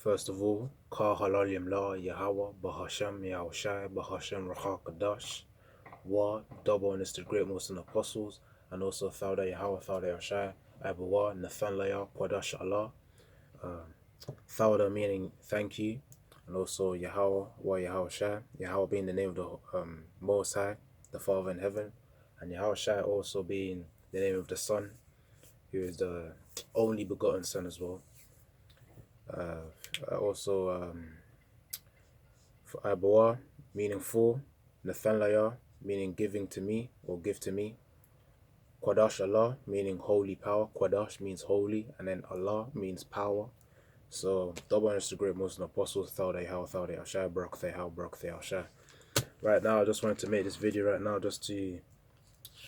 First of all, Ka Halalim La Yahawah Bahasham Yahawashi Bahasham Raha Kadash Wa double honors to the great most and apostles, and also Founder Yahawah Founder Yahawashi Abuwa Nathan Laya Quadash Allah. Founder meaning thank you, and also Yahawah Wa Yahawashi, Yahawah being the name of the Most High, the Father in heaven, and Yahawashi also being the name of the Son, who is the only begotten Son as well. Also Abuwa meaning for, Nathan Laya meaning giving to me or give to me, Quadash Allah meaning holy power. Quadash means holy, and then Allah means power. So double honors to the great Muslim apostles, Thawday How, Thawday Ashai, Barak How, Barak Ashai. Right now, I just wanted to make this video right now just to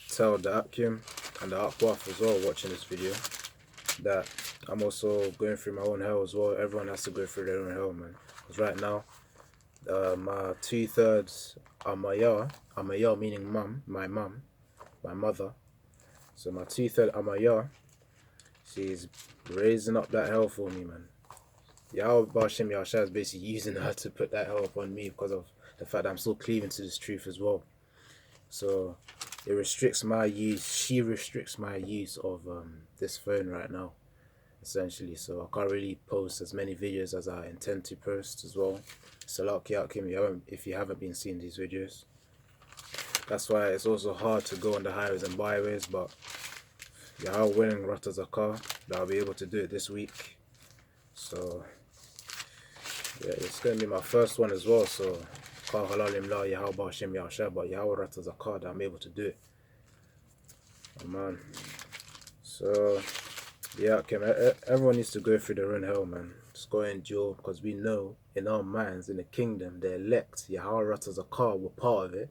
tell the Akim and the Akwaf as well watching this video that I'm also going through my own hell as well. Everyone has to go through their own hell, man. Because right now, my 2/3 Amaya meaning mum, my mother. So my 2/3 Amaya, she's raising up that hell for me, man. Yahawashi is basically using her to put that hell upon me because of the fact that I'm still cleaving to this truth as well. So it restricts my use, she restricts my use of this phone right now, essentially. So I can't really post as many videos as I intend to post as well. So lucky out, Kim, if you haven't been seeing these videos. That's why it's also hard to go on the highways and byways, but Yahawah winning Rata Zakah, that I'll be able to do it this week. So yeah, it's going to be my first one as well. So Ka Halalim La Yahawah Bahashim Yahawashi, but Yahawah Rata Zakah, that I'm able to do it. Oh man. So yeah, okay, everyone needs to go through their own hell, man. Just go and endure, because we know in our minds, in the kingdom, the elect, Yahawah Rata Zakah, were part of it.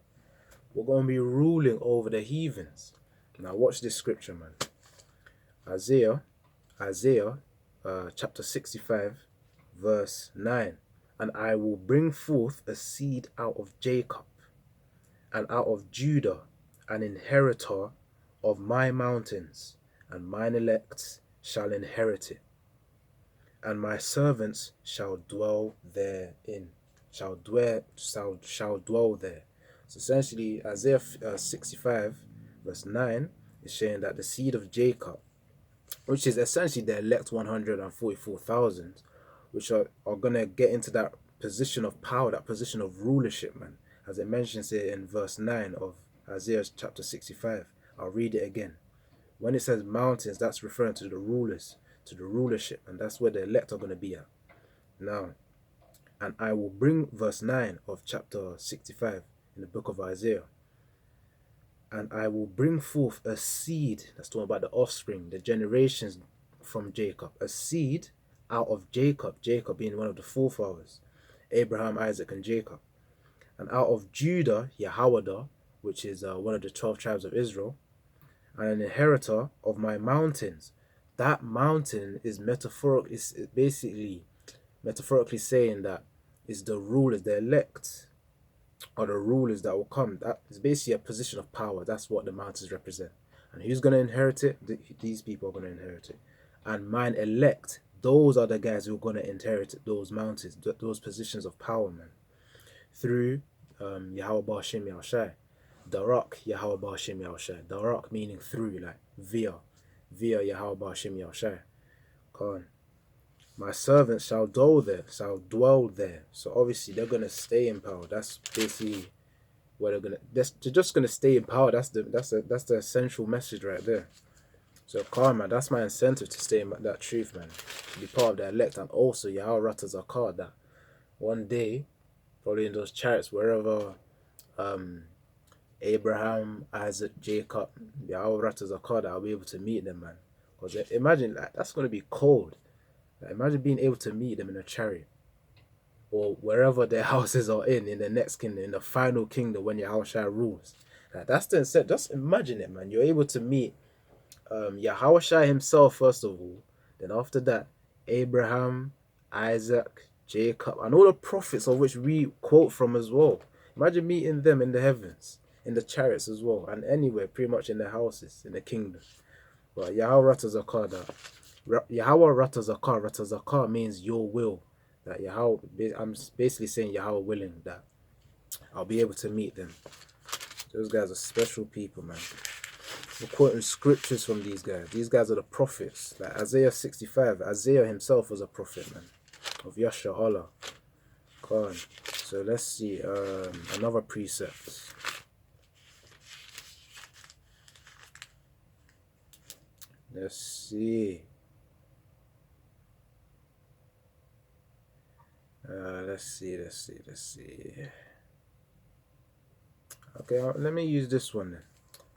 We're going to be ruling over the heathens. Now watch this scripture, man. Isaiah chapter 65 verse 9. And I will bring forth a seed out of Jacob, and out of Judah, an inheritor of my mountains, and mine elect shall inherit it, and my servants shall dwell therein. Shall dwell there. So essentially, Isaiah 65 verse 9 is saying that the seed of Jacob, which is essentially the elect 144,000, which are going to get into that position of power, that position of rulership, man, as it mentions here in verse 9 of Isaiah chapter 65. I'll read it again. When it says mountains, that's referring to the rulers, to the rulership, and that's where the elect are going to be at. Now, and I will bring, verse 9 of chapter 65 in the book of Isaiah, and I will bring forth a seed, that's talking about the offspring, the generations from Jacob, a seed out of Jacob, Jacob being one of the forefathers, Abraham, Isaac, and Jacob, and out of Judah, Yahawah, which is one of the 12 tribes of Israel, and an inheritor of my mountains. That mountain is metaphoric, is basically metaphorically saying that is the rulers, the elect, or the rulers that will come. That is basically a position of power. That's what the mountains represent. And who's going to inherit it? These people are going to inherit it. And mine elect, those are the guys who are going to inherit those mountains, those positions of power, man. Through Yahawah Bahashim Yahawashi. Darak Yahawah Bahashim Yahawashi. Darak meaning through, like via Yahawah Bahashim Yahawashi. Come on. My servants shall dwell there. So obviously they're gonna stay in power. That's basically what they're just gonna stay in power. That's the essential message right there. So karma, that's my incentive to stay in that truth, man. To be part of the elect, and also Yahawah Rata Zakah, that one day, probably in those chariots, wherever Abraham, Isaac, Jacob, Yahawah Rata Zakah, I'll be able to meet them, man. Because imagine that, that's gonna be cold. Like, imagine being able to meet them in a chariot, or wherever their houses are in the next kingdom, in the final kingdom when Yahawashi rules. Like, that's the incentive. Just imagine it, man. You're able to meet Yahawashi himself first of all, then after that Abraham, Isaac, Jacob, and all the prophets of which we quote from as well. Imagine meeting them in the heavens, in the chariots as well, and anywhere, pretty much in their houses, in the kingdom. But Yahawah Rata Zakah, Yahawah Rata Zakah means your will. That Yahawah, I'm basically saying Yahawah willing that I'll be able to meet them. Those guys are special people, man. We're quoting scriptures from these guys. These guys are the prophets. Like Isaiah 65. Isaiah himself was a prophet, man, of Yahawah. Come on. So let's see another precept. Let's see. Let's see. Okay, let me use this one then.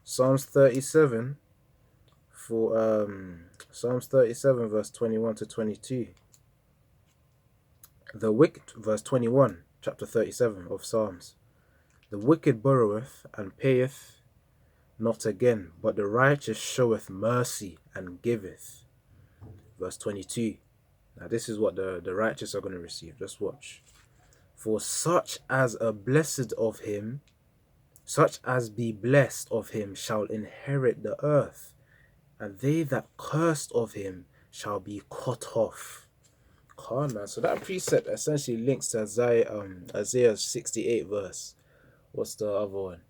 Psalms 37 for Psalms 37 verse 21 to 22. The wicked, verse 21, chapter 37 of Psalms. The wicked borroweth and payeth not again, but the righteous showeth mercy and giveth. Verse 22. Now this is what the righteous are going to receive. Just watch. For such as are blessed of him, such as be blessed of him shall inherit the earth, and they that cursed of him shall be cut off. Come on, man. So that precept essentially links to Isaiah 68 verse. What's the other one?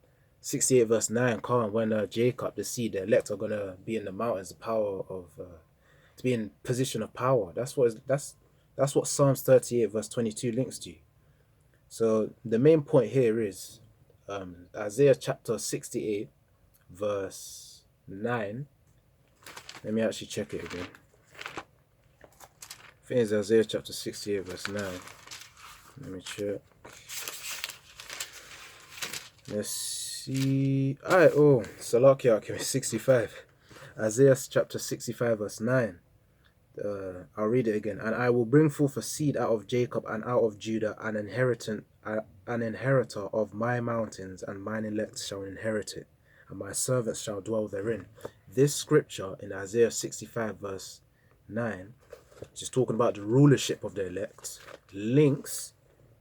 68 verse 9. Come on, when Jacob, the seed, the elect, are going to be in the mountains, the power of... to be in position of power. That's what Psalms 38 verse 22 links to. So the main point here is Isaiah chapter 68 verse 9. Let me actually check it again. I think it's Isaiah chapter 68 verse 9. Let me check. Let's see. Alright, oh, Salakia, okay, 65. Isaiah chapter 65 verse 9. I'll read it again. And I will bring forth a seed out of Jacob and out of Judah, an inheritor of my mountains, and mine elect shall inherit it, and my servants shall dwell therein. This scripture in Isaiah 65 verse 9, just talking about the rulership of the elect, links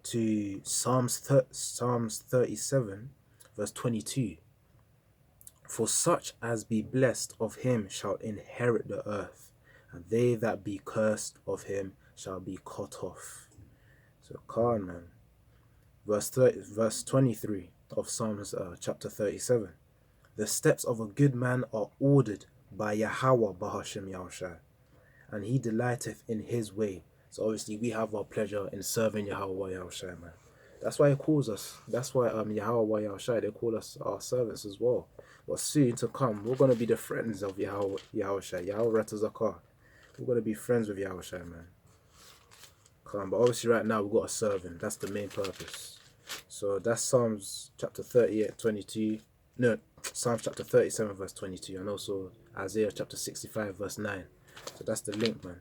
to Psalms 37 verse 22. For such as be blessed of him shall inherit the earth, and they that be cursed of him shall be cut off. So come, man. Verse 23 of Psalms chapter 37. The steps of a good man are ordered by Yahawah Bahashem Yahawashi, and he delighteth in his way. So obviously we have our pleasure in serving Yahawah Yahawashi, man. That's why he calls us. That's why Yahawah Yahawashi, they call us our servants as well. But soon to come, we're going to be the friends of Yahawashi, Yahweh Zakah. We're going to be friends with Yahawashi, man. Come, but obviously right now we've got to serve him. That's the main purpose. So that's Psalms chapter 38, 22. No, Psalms chapter 37 verse 22. And also Isaiah chapter 65 verse 9. So that's the link, man.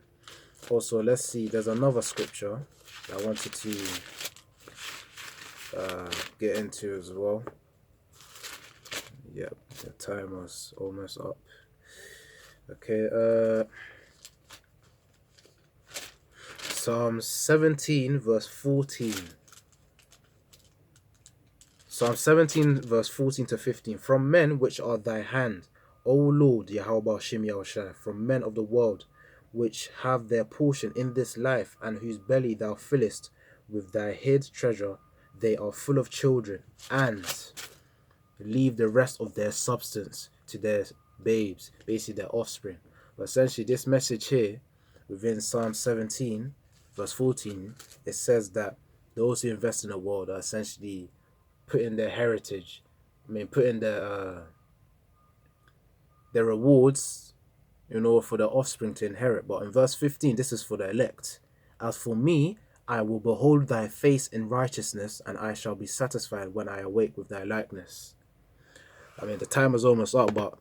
Also, let's see. There's another scripture I wanted to get into as well. Yep, the time was almost up. Okay, Psalm 17 verse 14. Psalm 17 verse 14 to 15. From men which are thy hand, O Lord Yahawah Shim Yahawashi, from men of the world which have their portion in this life, and whose belly thou fillest with thy hid treasure, they are full of children, and leave the rest of their substance to their babes, basically their offspring. But essentially this message here within Psalm 17 verse 14, it says that those who invest in the world are essentially putting their heritage, putting their rewards, for their offspring to inherit. But in verse 15, this is for the elect. As for me, I will behold thy face in righteousness, and I shall be satisfied when I awake with thy likeness. The time is almost up, but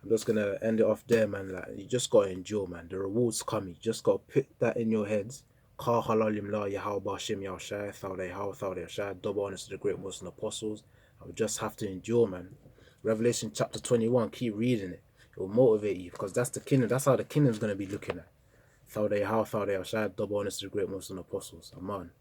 I'm just going to end it off there, man. Like, you just got to endure, man. The rewards come. You just got to put that in your heads. Ka halalim la Yahawah Shim Yahawashi, Yahawashi, double honors to the great Muslim apostles. I would just have to endure, man. Revelation chapter 21, keep reading it. It will motivate you, because that's the kingdom. That's how the kingdom's going to be looking at. Yahawashi, double honors to the great Muslim apostles. Amen.